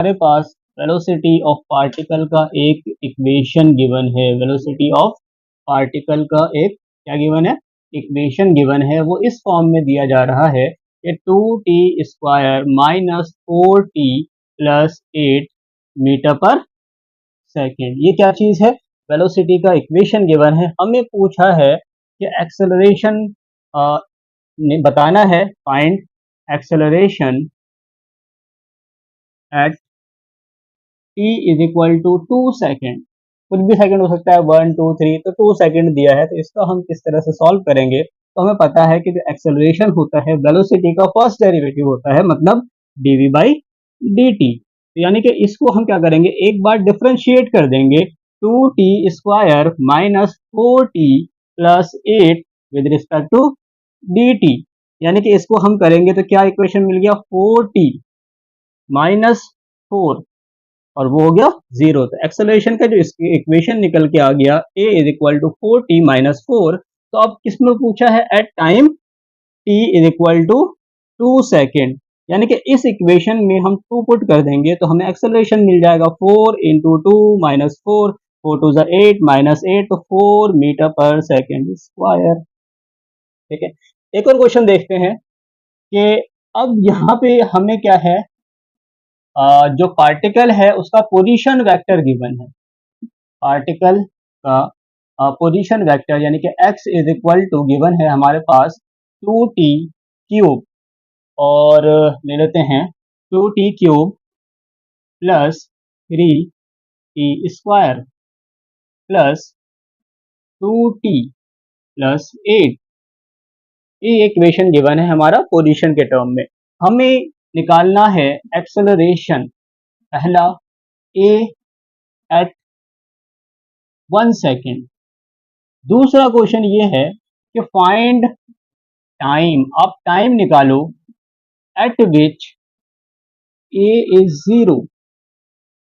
हमारे पास velocity of particle का एक इक्वेशन गिवन है। वेलोसिटी ऑफ पार्टिकल का एक क्या गिवन है, इक्वेशन गिवन है। वो इस फॉर्म में दिया जा रहा है कि 2t² minus 4t plus 8 metre per second. ये क्या चीज है, वेलोसिटी का इक्वेशन गिवन है। हमें पूछा है कि एक्सेलरेशन बताना है, find acceleration at t is equal to 2 second. कुछ भी सेकंड हो सकता है, 1 2 3, तो 2 सेकेंड दिया है। तो इसका हम किस तरह से सॉल्व करेंगे, तो हमें पता है कि जो एक्सेलरेशन होता है वेलोसिटी का फर्स्ट डेरिवेटिव होता है, मतलब dv बाई dt। तो यानी कि इसको हम क्या करेंगे, एक बार डिफरेंशिएट कर देंगे 2t² minus 4t plus 8 with respect to dt। यानी कि इसको हम करेंगे तो क्या इक्वेशन मिल गया, 4t माइनस 4 और वो हो गया 0। तो एक्सेलरेशन का जो इक्वेशन निकल के आ गया a is equal to 4t minus 4। तो अब किसमें पूछा है, at time t is equal to 2 second. यानी कि इस इक्वेशन में हम 2 पुट कर देंगे तो हमें एक्सेलरेशन मिल जाएगा 4 इंटू 2 माइनस 4, 4 टू 8 माइनस 8, तो 4 मीटर पर सेकेंड स्क्वायर। ठीक है, एक और क्वेश्चन देखते हैं कि अब यहाँ पे हमें क्या है, जो पार्टिकल है उसका पोजीशन वेक्टर गिवन है। पार्टिकल का पोजीशन वेक्टर यानी कि x is equal to given है हमारे पास 2t³ और ले लेते हैं 2t³ plus 3t² plus 2t plus 8। ये इक्वेशन गिवन है हमारा पोजीशन के टर्म में। हमें निकालना है एक्सेलरेशन, पहला a एट 1 सेकेंड। दूसरा क्वेश्चन ये है कि फाइंड टाइम, आप टाइम निकालो eight which a is 0,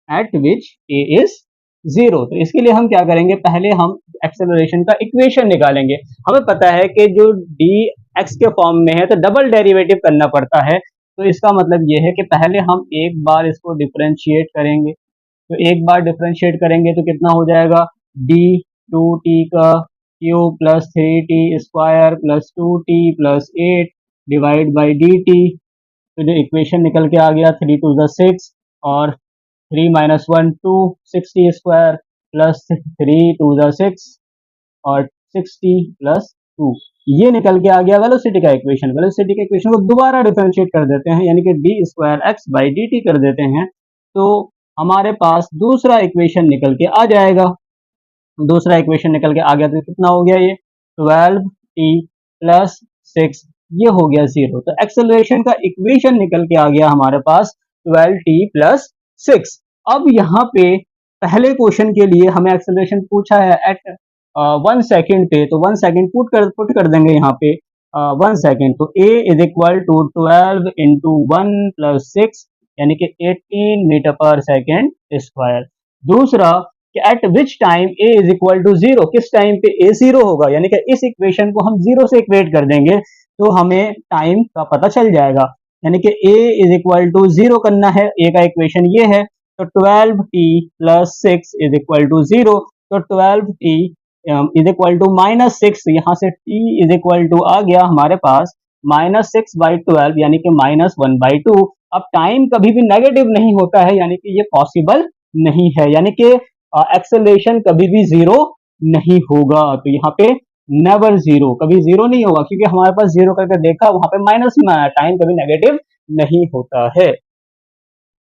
eight which a is 0। तो इसके लिए हम क्या करेंगे, पहले हम एक्सेलरेशन का इक्वेशन निकालेंगे। हमें पता है कि जो dx के फॉर्म में है तो डबल डेरिवेटिव करना पड़ता है। तो इसका मतलब ये है कि पहले हम एक बार इसको डिफरेंशिएट करेंगे। तो एक बार डिफरेंशिएट करेंगे तो कितना हो जाएगा, d2t का cube plus 3t² plus 2t plus 8 divide by dt। तो जो इक्वेशन निकल के आ गया 3 टू 6 और 3 माइनस 1 2, 60² प्लस 3 टू 6 और 60 प्लस 2, ये निकल के आ गया वेलोसिटी का इक्वेशन। वेलोसिटी के इक्वेशन को दोबारा डिफरेंशिएट कर देते हैं, यानी कि d²x बाई dt कर देते हैं, तो हमारे पास दूसरा इक्वेशन निकल के आ जाएगा। दूसरा इक्वेशन निकल के आ गया तो कितना हो गया, ये 12t प्लस 6, ये हो गया 0। तो एक्सेलरेशन का इक्वेशन निकल के आ गया हमारे पास 12t प्लस 6। अब यहाँ पे पहले क्वेश्चन के लिए हमें एक्सेलरेशन पूछा है एट 1 सेकेंड पे, तो 1 सेकेंड पुट कर देंगे यहाँ पे 1 सेकेंड। तो a is equal to 12 into 1 plus 6 यानी कि 18 मीटर पर सेकेंड स्क्वायर। दूसरा कि at which time a is equal to 0, किस टाइम पे a 0 होगा, यानी कि इस इक्वेशन को हम 0 से इक्वेट कर देंगे तो हमें टाइम का पता चल जाएगा। यानी कि a इज इक्वल टू 0 करना है, a का इक्वेशन ये है, तो 12t plus 6 is equal to 0। तो 12t is equal to minus 6, यहाँ से t इज इक्वल टू आ गया हमारे पास माइनस 6 बाई 12 यानी कि माइनस 1/2। अब टाइम कभी भी नेगेटिव नहीं होता है, यानी कि ये पॉसिबल नहीं है, यानी कि एक्सेलरेशन कभी भी 0 नहीं होगा। तो यहाँ पे नेवर 0, कभी 0 नहीं होगा, क्योंकि हमारे पास 0 करके देखा वहां पे माइनस में आया, टाइम कभी नेगेटिव नहीं होता है।